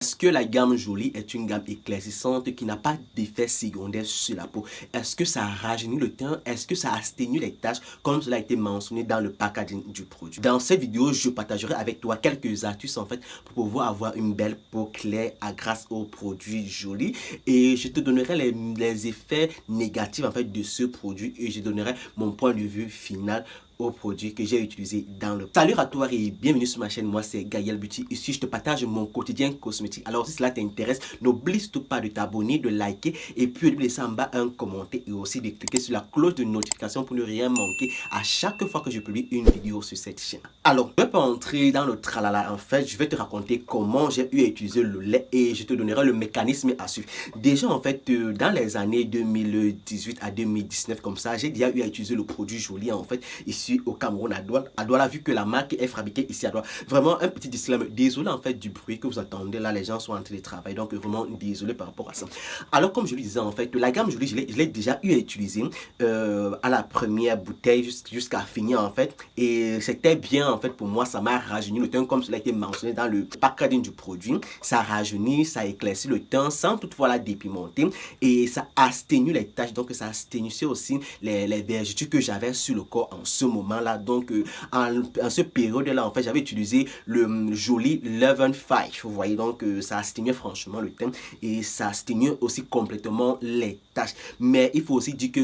Est-ce que la gamme Jolie est une gamme éclaircissante qui n'a pas d'effet secondaire sur la peau? Est-ce que ça rajeunit le teint? Est-ce que ça atténue les taches comme cela a été mentionné dans le packaging du produit? Dans cette vidéo, je partagerai avec toi quelques astuces en fait pour pouvoir avoir une belle peau claire grâce au produit Jolie, et je te donnerai les effets négatifs en fait de ce produit et je donnerai mon point de vue final aux produits que j'ai utilisés dans le... Salut à toi et bienvenue sur ma chaîne, moi c'est Gaël Beauty. Ici je te partage mon quotidien cosmétique. Alors si cela t'intéresse, n'oublie surtout pas de t'abonner, de liker et puis de laisser en bas un commentaire et aussi de cliquer sur la cloche de notification pour ne rien manquer à chaque fois que je publie une vidéo sur cette chaîne. Alors, je ne vais pas entrer dans le tralala en fait, je vais te raconter comment j'ai eu à utiliser le lait et je te donnerai le mécanisme à suivre. Déjà en fait, dans les années 2018 à 2019 comme ça, j'ai déjà eu à utiliser le produit Jolie en fait, ici au Cameroun, à Douala, vu que la marque est fabriquée ici à Douala. Vraiment un petit disclaimer, désolé en fait du bruit que vous entendez là, les gens sont en télétravail, donc vraiment désolé par rapport à ça. Alors comme je le disais en fait, la gamme Jolie, je l'ai déjà eu à utiliser à la première bouteille jusqu'à finir en fait, et c'était bien en fait pour moi, ça m'a rajeuni le teint comme cela a été mentionné dans le packaging du produit. Ça rajeunit, ça éclaircit le teint sans toutefois la dépimenter et ça atténue les taches, donc ça atténuait aussi les vergetures que j'avais sur le corps en ce moment là. Donc en ce période là en fait, j'avais utilisé le Jolie Level 5, vous voyez, donc ça atténuait franchement le teint et ça atténuait aussi complètement les taches. Mais il faut aussi dire que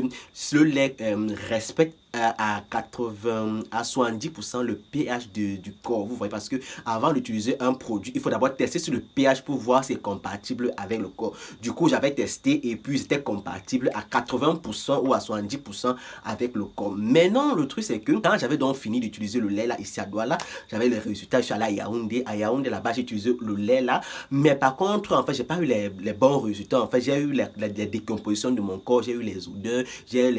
le lait respecte à 80 à 70% le pH du corps, vous voyez, parce que avant d'utiliser un produit, il faut d'abord tester sur le pH pour voir si c'est compatible avec le corps. Du coup, j'avais testé et puis c'était compatible à 80% ou à 70% avec le corps. Maintenant, le truc c'est que quand j'avais donc fini d'utiliser le lait là ici à Douala, j'avais les résultats. Je suis allé à Yaoundé. À Yaoundé là-bas, j'ai utilisé le lait là, mais par contre, en fait, j'ai pas eu les bons résultats. En fait, j'ai eu la décomposition de mon corps, j'ai eu les odeurs, j'ai eu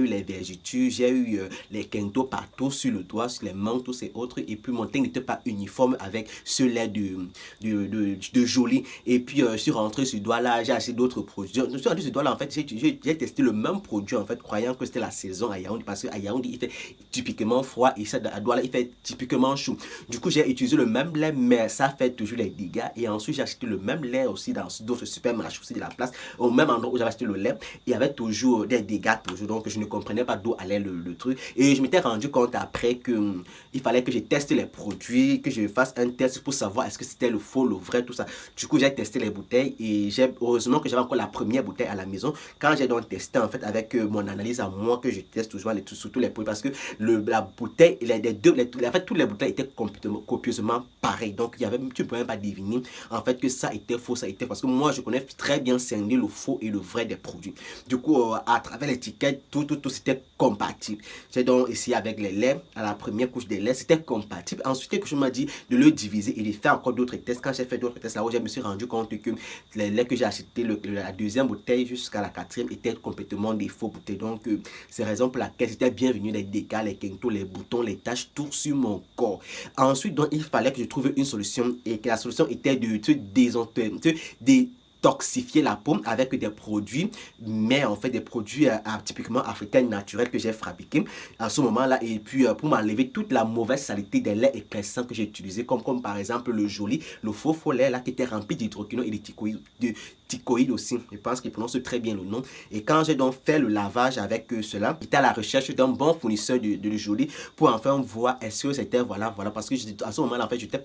les vergetures, j'ai eu les quintos partout sur le doigt, sur les mains, tous ces autres, et puis mon teint n'était pas uniforme avec ce lait de Jolie. Et puis je suis rentré sur Douala, j'ai acheté d'autres produits. Je suis rentré sur Douala, en fait, j'ai testé le même produit en fait, croyant que c'était la saison à Yaoundé, parce qu'à Yaoundé il fait typiquement froid et ça à Douala il fait typiquement chaud. Du coup j'ai utilisé le même lait, mais ça fait toujours les dégâts. Et ensuite j'ai acheté le même lait aussi dans d'autres supermarchés aussi de la place, au même endroit où j'avais acheté le lait, il y avait toujours des dégâts toujours, donc je ne comprenais pas d'où allait le truc. Et je m'étais rendu compte après que il fallait que je teste les produits, que je fasse un test pour savoir est-ce que c'était le faux, le vrai, tout ça. Du coup j'ai testé les bouteilles et heureusement que j'avais encore la première bouteille à la maison. Quand j'ai donc testé en fait avec mon analyse à moi, que je teste toujours surtout les produits, parce que la bouteille, en fait toutes les bouteilles étaient complètement copieusement pareilles, donc il y avait, tu ne pouvais même pas deviner en fait que ça était faux, ça était, parce que moi je connais très bien scinder le faux et le vrai des produits. Du coup à travers l'étiquette, tout c'était compatible. J'ai donc ici avec les laits, à la première couche des laits, c'était compatible. Ensuite, quelque chose m'a dit de le diviser et de faire encore d'autres tests. Quand j'ai fait d'autres tests là-haut, je me suis rendu compte que les laits que j'ai acheté, la deuxième bouteille jusqu'à la quatrième, étaient complètement des faux bouteilles. Donc, c'est la raison pour laquelle c'était bienvenu les dégâts, les quintos, les boutons, les taches, tout sur mon corps. Ensuite, donc, il fallait que je trouve une solution et que la solution était de détoxifier la peau avec des produits, mais en fait des produits typiquement africains naturels que j'ai fabriqués à ce moment-là, et puis pour m'enlever toute la mauvaise saleté des laits éclaircissants que j'ai utilisés, comme par exemple le Jolie, le faux lait là qui était rempli d'hydroquinone et de ticoïdes aussi, je pense qu'il prononce très bien le nom. Et quand j'ai donc fait le lavage avec cela, j'étais à la recherche d'un bon fournisseur de Jolie pour enfin voir est-ce que c'était voilà, parce que à ce moment-là en fait j'étais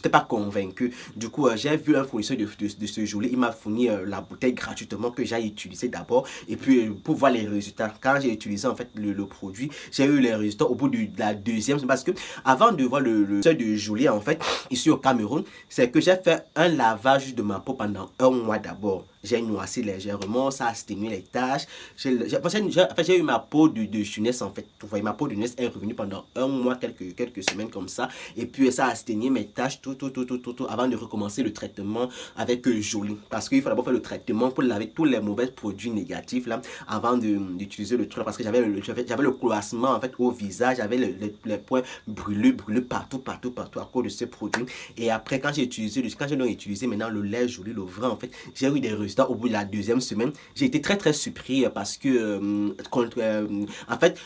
pas convaincu. Du coup j'ai vu un fournisseur de ce Jolie, il m'a fourni la bouteille gratuitement que j'ai utilisé d'abord, et puis pour voir les résultats. Quand j'ai utilisé en fait le produit, j'ai eu les résultats au bout de la deuxième, parce que avant de voir le de Jolie en fait ici au Cameroun, c'est que j'ai fait un lavage de ma peau pendant un mois d'abord. J'ai noirci légèrement, ça a atténué les taches. J'ai eu ma peau de jeunesse en fait. Vous voyez, ma peau de jeunesse est revenue pendant un mois, quelques semaines comme ça. Et puis ça a atténué mes taches, tout, avant de recommencer le traitement avec Jolie. Parce qu'il faut d'abord faire le traitement pour laver tous les mauvais produits négatifs là, avant d'utiliser le truc. Parce que j'avais le croissement en fait au visage, j'avais les points brûlés partout à cause de ce produit. Et après, quand j'ai donc utilisé maintenant le lait Jolie, le vrai en fait, j'ai eu des résultats au bout de la deuxième semaine. J'ai été très surpris parce que en fait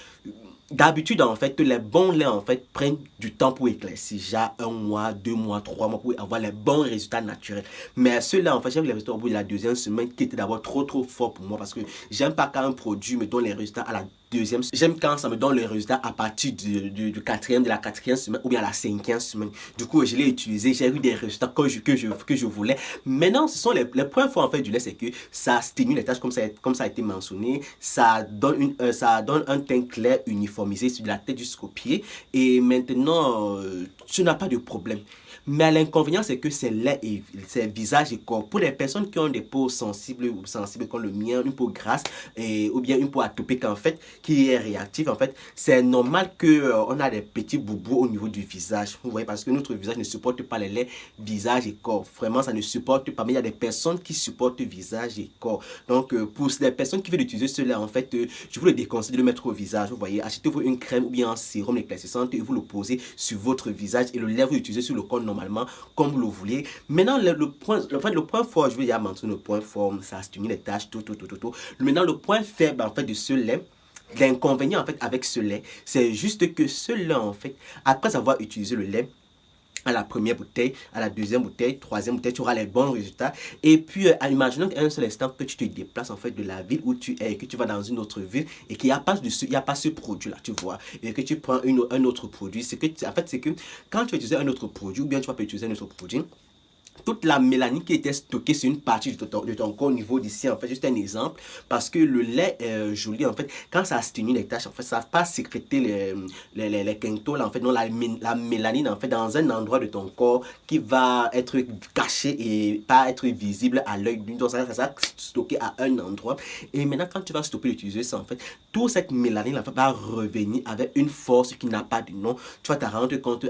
D'habitude, en fait, les bons laits, en fait, prennent du temps pour éclaircir. Genre 1 mois, 2 mois, 3 mois pour avoir les bons résultats naturels. Mais ceux-là, en fait, j'ai vu les résultats au bout de la deuxième semaine qui étaient d'abord trop forts pour moi parce que j'aime pas quand un produit me donne les résultats à la deuxième. J'aime quand ça me donne les résultats à partir de la quatrième semaine ou bien à la cinquième semaine. Du coup, je l'ai utilisé, j'ai eu des résultats que je voulais. Maintenant, ce sont les points forts en fait du lait, c'est que ça stimule les tâches comme ça a été mentionné. Ça donne un teint clair, uniformisé sur la tête jusqu'aux pieds. Et maintenant, tu n'as pas de problème. Mais l'inconvénient, c'est que c'est lait et c'est visage et corps. Pour les personnes qui ont des peaux sensibles comme le mien, une peau grasse ou bien une peau atopique en fait, qui est réactive en fait, c'est normal que on a des petits boubous au niveau du visage. Vous voyez, parce que notre visage ne supporte pas les laits, visage et corps. Vraiment, ça ne supporte pas. Mais il y a des personnes qui supportent visage et corps. Donc, pour les personnes qui veulent utiliser cela, en fait, je vous le déconseille de le mettre au visage. Vous voyez, achetez-vous une crème ou bien un sérum éclaircissant et vous le posez sur votre visage et le lait vous l'utilisez sur le corps normalement comme vous le vouliez. Maintenant, le point fort, je vais dire mentionner le point fort, ça stimule les tâches, tout. Maintenant, le point faible en fait de ce lait, l'inconvénient en fait avec ce lait, c'est juste que ce lait en fait, après avoir utilisé le lait, à la première bouteille, à la deuxième bouteille, troisième bouteille, tu auras les bons résultats. Et puis, imaginons qu'à un seul instant que tu te déplaces en fait de la ville où tu es et que tu vas dans une autre ville et qu'il n'y a pas ce produit-là, tu vois, et que tu prends un autre produit. En fait, c'est que quand tu vas utiliser un autre produit ou bien tu vas pas utiliser un autre produit, toute la mélanine qui était stockée sur une partie de ton corps au niveau d'ici, en fait, juste un exemple, parce que le lait joli, en fait, quand ça stimule les taches, en fait, ça va pas sécréter les quintolles, en fait, non, la mélanine, en fait, dans un endroit de ton corps qui va être caché et pas être visible à l'œil. Donc, ça va stocker à un endroit. Et maintenant, quand tu vas stopper d'utiliser ça, en fait, toute cette mélanine, en fait, va revenir avec une force qui n'a pas de nom. Tu vas te rendre compte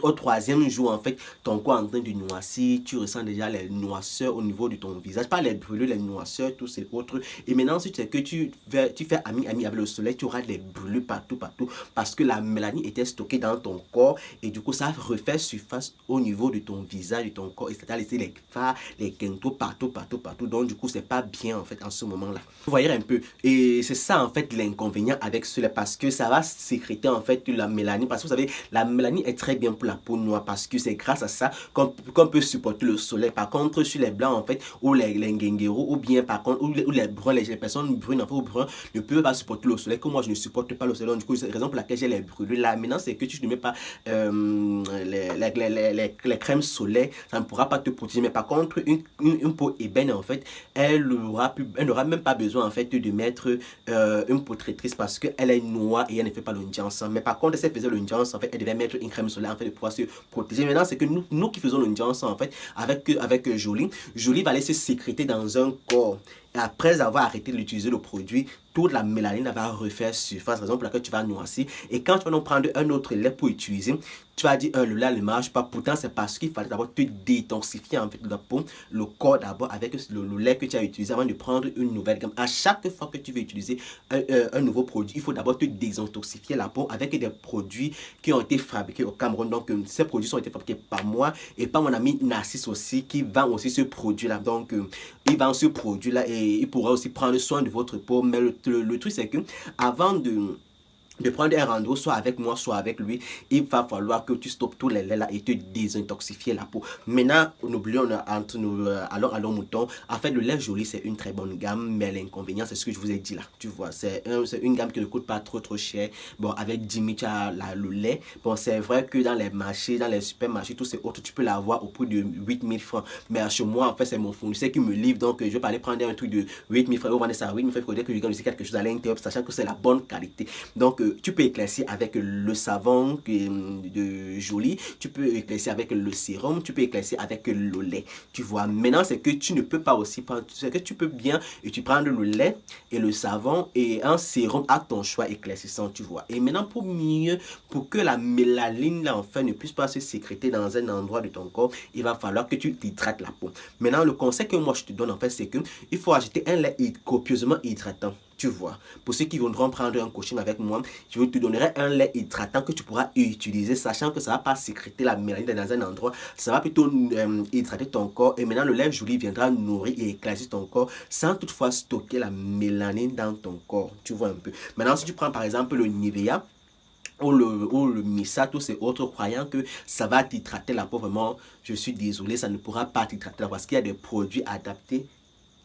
au troisième jour, en fait, ton corps est en train de noircir, tu ressens déjà les noirceurs au niveau de ton visage, pas les brûlures, les noirceurs, tous ces autres. Et maintenant, si tu sais que tu fais ami avec le soleil, tu auras des brûlures partout, parce que la mélanine était stockée dans ton corps et du coup, ça refait surface au niveau de ton visage, de ton corps, et ça t'a laissé les phares, les quintaux partout. Donc, du coup, c'est pas bien en fait en ce moment-là. Vous voyez un peu. Et c'est ça en fait l'inconvénient avec cela, parce que ça va sécréter en fait la mélanine. Parce que vous savez, la mélanine est très bien pour la peau noire parce que c'est grâce à ça qu'on peut supporter le soleil. Par contre, sur les blancs en fait, ou les nguengueros, ou bien par contre, ou les bruns, les personnes brunes en fait, ou bruns ne peuvent pas supporter le soleil. Comme moi, je ne supporte pas le soleil. Donc, du coup, c'est la raison pour laquelle j'ai les brûlures là. Maintenant, c'est que tu ne mets pas les crèmes soleil, ça ne pourra pas te protéger. Mais par contre, une peau ébène en fait, elle n'aura même pas besoin en fait de mettre une peau traîtrice parce qu'elle est noire et elle ne fait pas le ndjan. Mais par contre, si elle faisait le ndjan, en fait, elle devait mettre une crème solaire en fait de pouvoir se protéger. Maintenant, c'est que nous qui faisons le ndjan en fait avec Jolie va aller se sécréter dans un corps. Et après avoir arrêté d'utiliser le produit, toute la mélanine va refaire surface, raison pour laquelle tu vas noircir. Et quand tu vas donc prendre un autre lait pour utiliser, tu vas dire le lait ne marche pas. Pourtant, c'est parce qu'il fallait d'abord te détoxifier en fait la peau, le corps d'abord avec le lait que tu as utilisé avant de prendre une nouvelle gamme. À chaque fois que tu veux utiliser un nouveau produit, il faut d'abord te désintoxifier la peau avec des produits qui ont été fabriqués au Cameroun. Donc, ces produits ont été fabriqués par moi et par mon ami Narcisse aussi, qui vend aussi ce produit-là. Donc, il vend ce produit-là et il pourra aussi prendre soin de votre peau. Mais le truc, c'est que avant de prendre un rendez-vous, soit avec moi, soit avec lui, il va falloir que tu stoppes tous les laits là et te désintoxifier la peau. Maintenant, n'oublions entre nous, allons mouton. En fait, le lait Jolie, c'est une très bonne gamme, mais l'inconvénient, c'est ce que je vous ai dit là. Tu vois, c'est une gamme qui ne coûte pas trop cher. Bon, avec 10 000, tu as le lait. Bon, c'est vrai que dans les marchés, dans les supermarchés, tous ces autres, tu peux l'avoir au prix de 8 000 francs. Mais chez moi, en fait, c'est mon fournisseur qui me livre. Donc, je vais pas aller prendre un truc de 8 000 francs. Vous vendez ça à 8 000 francs, il faudrait que je gagne quelque chose à l'intérieur, sachant que c'est la bonne qualité. Donc, tu peux éclaircir avec le savon de Jolie, tu peux éclaircir avec le sérum, tu peux éclaircir avec le lait. Tu vois, maintenant c'est que tu ne peux pas aussi prendre, c'est que tu peux bien et tu prends le lait et le savon et un sérum à ton choix éclaircissant, tu vois. Et maintenant pour que la mélanine là enfin ne puisse pas se sécréter dans un endroit de ton corps, il va falloir que tu hydrates la peau. Maintenant le conseil que moi je te donne en fait, c'est que il faut ajouter un lait copieusement hydratant. Tu vois, pour ceux qui voudront prendre un coaching avec moi, je te donnerai un lait hydratant que tu pourras utiliser, sachant que ça ne va pas sécréter la mélanine dans un endroit, ça va plutôt hydrater ton corps. Et maintenant, le lait Jolie viendra nourrir et éclaircir ton corps sans toutefois stocker la mélanine dans ton corps. Tu vois un peu. Maintenant, si tu prends par exemple le Nivea, ou le Missa, tous ces autres croyant que ça va t'hydrater la peau, vraiment, je suis désolé, ça ne pourra pas t'hydrater la peau parce qu'il y a des produits adaptés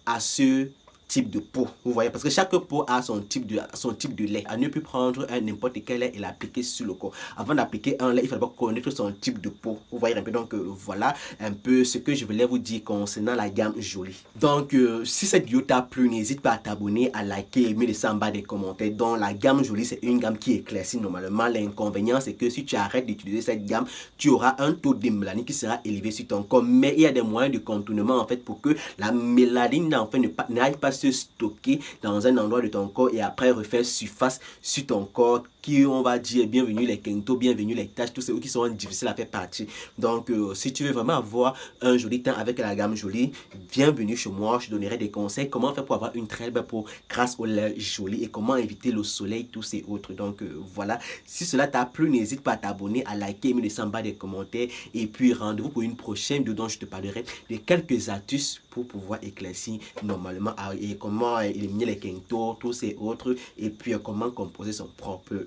à ce type de peau, vous voyez, parce que chaque peau a son type de lait. À ne plus prendre n'importe quel lait et l'appliquer sur le corps. Avant d'appliquer un lait, il faut d'abord connaître son type de peau, vous voyez un peu. Donc voilà un peu ce que je voulais vous dire concernant la gamme Jolie. Donc si cette vidéo t'a plu, n'hésite pas à t'abonner, à liker et me laisser en bas des commentaires. Donc la gamme Jolie, c'est une gamme qui éclaircit normalement. L'inconvénient, c'est que si tu arrêtes d'utiliser cette gamme, tu auras un taux de mélanine qui sera élevé sur ton corps. Mais il y a des moyens de contournement en fait pour que la mélanine en fait n'aille pas se stocker dans un endroit de ton corps et après refaire surface sur ton corps, qui on va dire bienvenue les quintos, bienvenue les taches, tous ceux qui sont difficiles à faire partie. Donc si tu veux vraiment avoir un joli teint avec la gamme Jolie, bienvenue chez moi. Je te donnerai des conseils comment faire pour avoir une très belle peau grâce au lait Jolie et comment éviter le soleil, tous ces autres. Donc voilà, si cela t'a plu, n'hésite pas à t'abonner, à liker, me laisser en bas des commentaires et puis rendez-vous pour une prochaine vidéo dont je te parlerai de quelques astuces pour pouvoir éclaircir normalement et comment éliminer les quintos, tous ces autres, et puis comment composer son propre